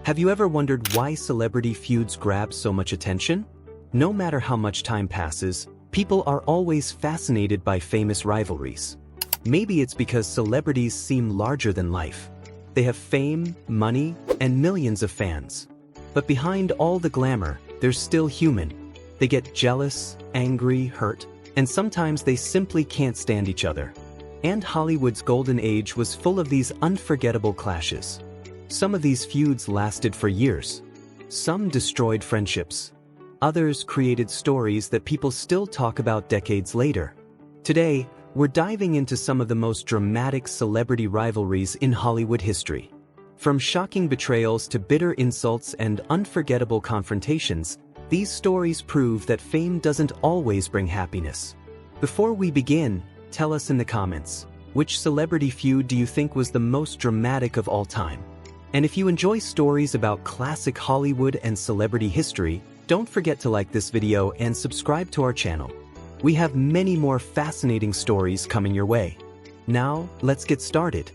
Have you ever wondered why celebrity feuds grab so much attention? No matter how much time passes, people are always fascinated by famous rivalries. Maybe it's because celebrities seem larger than life. They have fame, money, and millions of fans. But behind all the glamour, they're still human. They get jealous, angry, hurt, and sometimes they simply can't stand each other. And Hollywood's golden age was full of these unforgettable clashes. Some of these feuds lasted for years. Some destroyed friendships. Others created stories that people still talk about decades later. Today, we're diving into some of the most dramatic celebrity rivalries in Hollywood history. From shocking betrayals to bitter insults and unforgettable confrontations, these stories prove that fame doesn't always bring happiness. Before we begin, tell us in the comments, which celebrity feud do you think was the most dramatic of all time? And if you enjoy stories about classic Hollywood and celebrity history, don't forget to like this video and subscribe to our channel. We have many more fascinating stories coming your way. Now, let's get started.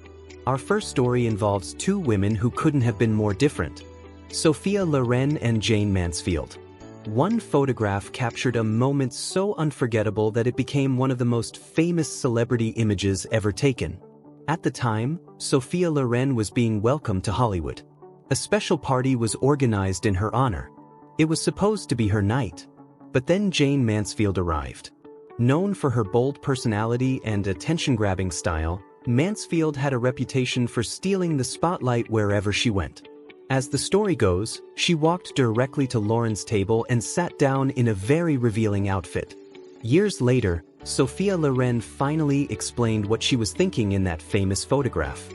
Our first story involves two women who couldn't have been more different: Sophia Loren and Jayne Mansfield. One photograph captured a moment so unforgettable that it became one of the most famous celebrity images ever taken. At the time, Sophia Loren was being welcomed to Hollywood. A special party was organized in her honor. It was supposed to be her night. But then Jayne Mansfield arrived. Known for her bold personality and attention-grabbing style, Mansfield had a reputation for stealing the spotlight wherever she went. As the story goes, she walked directly to Loren's table and sat down in a very revealing outfit. Years later, Sophia Loren finally explained what she was thinking in that famous photograph.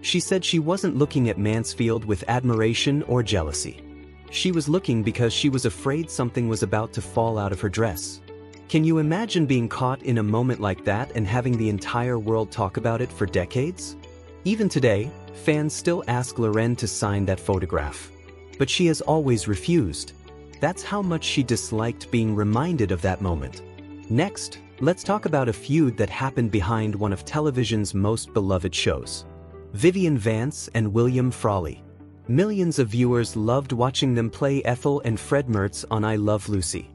She said she wasn't looking at Mansfield with admiration or jealousy. She was looking because she was afraid something was about to fall out of her dress. Can you imagine being caught in a moment like that and having the entire world talk about it for decades? Even today, fans still ask Loren to sign that photograph. But she has always refused. That's how much she disliked being reminded of that moment. Next, let's talk about a feud that happened behind one of television's most beloved shows. Vivian Vance and William Frawley. Millions of viewers loved watching them play Ethel and Fred Mertz on I Love Lucy.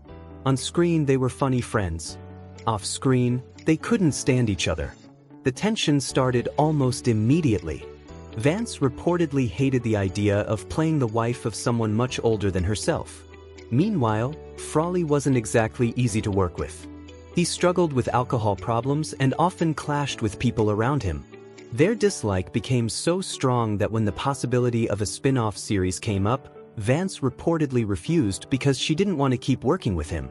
On screen, they were funny friends. Off screen, they couldn't stand each other. The tension started almost immediately. Vance reportedly hated the idea of playing the wife of someone much older than herself. Meanwhile, Frawley wasn't exactly easy to work with. He struggled with alcohol problems and often clashed with people around him. Their dislike became so strong that when the possibility of a spin-off series came up, Vance reportedly refused because she didn't want to keep working with him.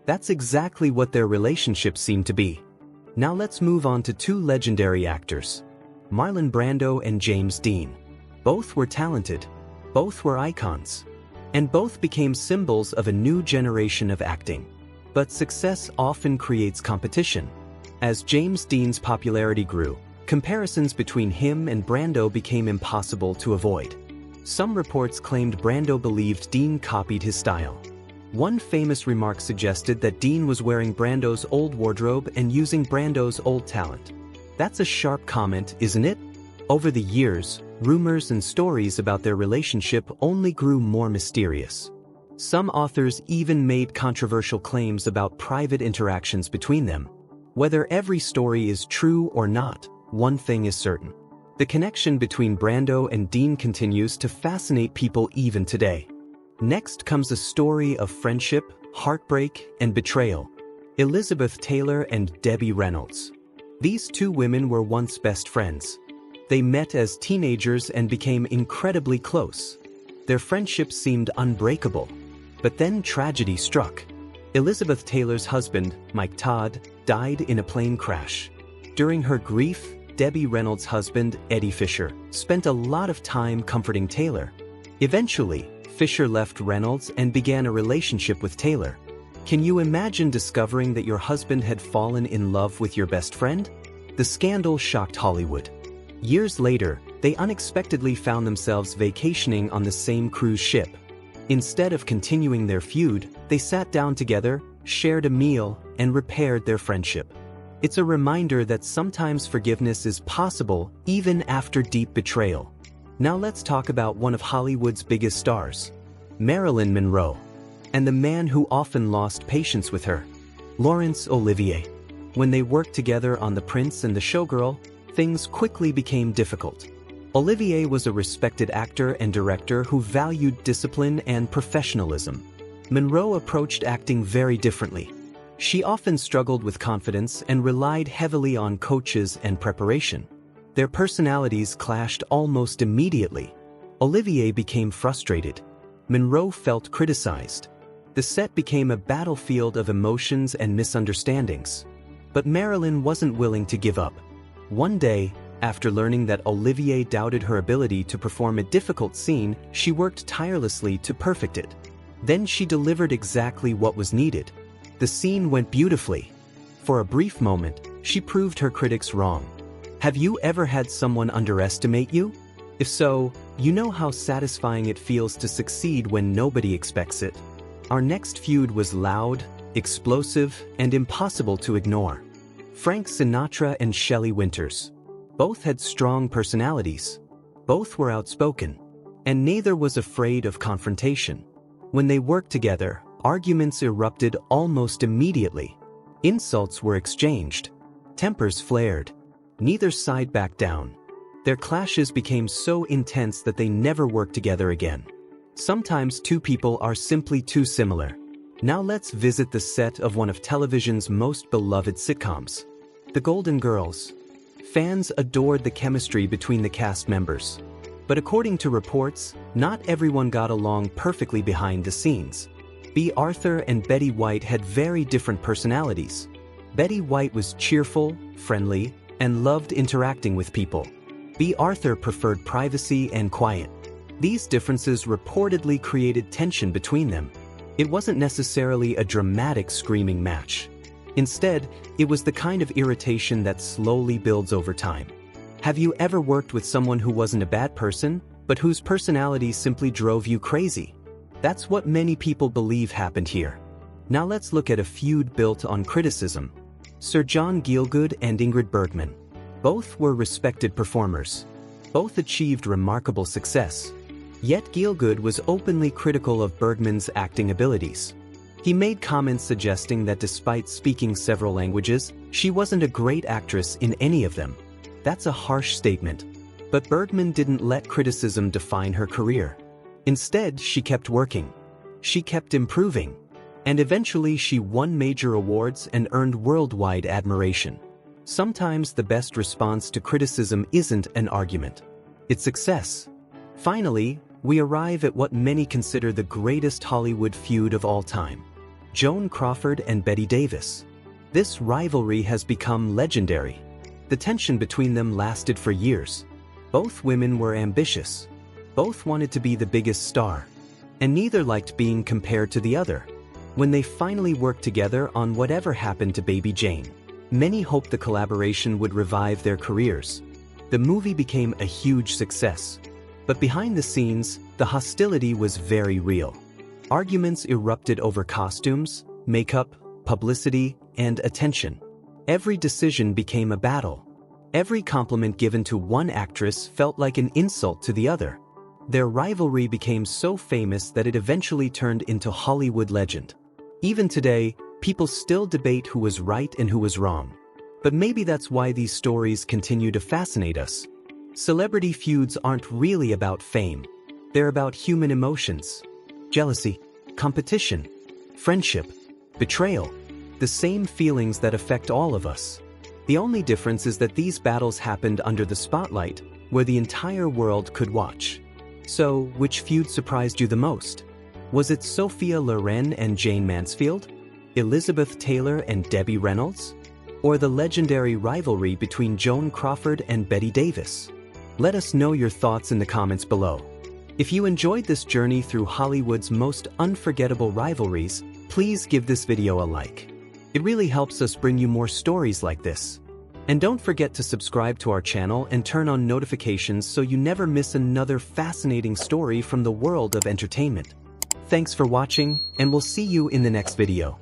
That's exactly what their relationship seemed to be. Now let's move on to two legendary actors, Marlon Brando and James Dean. Both were talented, both were icons, and both became symbols of a new generation of acting. But success often creates competition. As James Dean's popularity grew, comparisons between him and Brando became impossible to avoid. Some reports claimed Brando believed Dean copied his style. One famous remark suggested that Dean was wearing Brando's old wardrobe and using Brando's old talent. That's a sharp comment, isn't it? Over the years, rumors and stories about their relationship only grew more mysterious. Some authors even made controversial claims about private interactions between them. Whether every story is true or not, one thing is certain. The connection between Brando and Dean continues to fascinate people even today. Next comes a story of friendship, heartbreak, and betrayal. Elizabeth Taylor and Debbie Reynolds. These two women were once best friends. They met as teenagers and became incredibly close. Their friendship seemed unbreakable. But then tragedy struck. Elizabeth Taylor's husband, Mike Todd, died in a plane crash. During her grief, Debbie Reynolds' husband, Eddie Fisher, spent a lot of time comforting Taylor. Eventually, Fisher left Reynolds and began a relationship with Taylor. Can you imagine discovering that your husband had fallen in love with your best friend? The scandal shocked Hollywood. Years later, they unexpectedly found themselves vacationing on the same cruise ship. Instead of continuing their feud, they sat down together, shared a meal, and repaired their friendship. It's a reminder that sometimes forgiveness is possible even after deep betrayal. Now let's talk about one of Hollywood's biggest stars, Marilyn Monroe, and the man who often lost patience with her, Laurence Olivier. When they worked together on The Prince and the Showgirl, things quickly became difficult. Olivier was a respected actor and director who valued discipline and professionalism. Monroe approached acting very differently. She often struggled with confidence and relied heavily on coaches and preparation. Their personalities clashed almost immediately. Olivier became frustrated. Monroe felt criticized. The set became a battlefield of emotions and misunderstandings. But Marilyn wasn't willing to give up. One day, after learning that Olivier doubted her ability to perform a difficult scene, she worked tirelessly to perfect it. Then she delivered exactly what was needed. The scene went beautifully. For a brief moment, she proved her critics wrong. Have you ever had someone underestimate you? If so, you know how satisfying it feels to succeed when nobody expects it. Our next feud was loud, explosive, and impossible to ignore. Frank Sinatra and Shelley Winters. Both had strong personalities. Both were outspoken. And neither was afraid of confrontation. When they worked together, arguments erupted almost immediately. Insults were exchanged. Tempers flared. Neither side backed down. Their clashes became so intense that they never worked together again. Sometimes two people are simply too similar. Now let's visit the set of one of television's most beloved sitcoms, The Golden Girls. Fans adored the chemistry between the cast members. But according to reports, not everyone got along perfectly behind the scenes. Bea Arthur and Betty White had very different personalities. Betty White was cheerful, friendly, and loved interacting with people. Bea Arthur preferred privacy and quiet. These differences reportedly created tension between them. It wasn't necessarily a dramatic screaming match. Instead, it was the kind of irritation that slowly builds over time. Have you ever worked with someone who wasn't a bad person, but whose personality simply drove you crazy? That's what many people believe happened here. Now let's look at a feud built on criticism. Sir John Gielgud and Ingrid Bergman. Both were respected performers. Both achieved remarkable success. Yet Gielgud was openly critical of Bergman's acting abilities. He made comments suggesting that despite speaking several languages, she wasn't a great actress in any of them. That's a harsh statement. But Bergman didn't let criticism define her career. Instead, she kept working. She kept improving. And eventually she won major awards and earned worldwide admiration. Sometimes the best response to criticism isn't an argument. It's success. Finally, we arrive at what many consider the greatest Hollywood feud of all time. Joan Crawford and Bette Davis. This rivalry has become legendary. The tension between them lasted for years. Both women were ambitious. Both wanted to be the biggest star. And neither liked being compared to the other. When they finally worked together on Whatever Happened to Baby Jane, many hoped the collaboration would revive their careers. The movie became a huge success. But behind the scenes, the hostility was very real. Arguments erupted over costumes, makeup, publicity, and attention. Every decision became a battle. Every compliment given to one actress felt like an insult to the other. Their rivalry became so famous that it eventually turned into Hollywood legend. Even today, people still debate who was right and who was wrong. But maybe that's why these stories continue to fascinate us. Celebrity feuds aren't really about fame. They're about human emotions. Jealousy, competition, friendship, betrayal. The same feelings that affect all of us. The only difference is that these battles happened under the spotlight, where the entire world could watch. So, which feud surprised you the most? Was it Sophia Loren and Jane Mansfield? Elizabeth Taylor and Debbie Reynolds? Or the legendary rivalry between Joan Crawford and Bette Davis? Let us know your thoughts in the comments below. If you enjoyed this journey through Hollywood's most unforgettable rivalries, please give this video a like. It really helps us bring you more stories like this. And don't forget to subscribe to our channel and turn on notifications so you never miss another fascinating story from the world of entertainment. Thanks for watching, and we'll see you in the next video.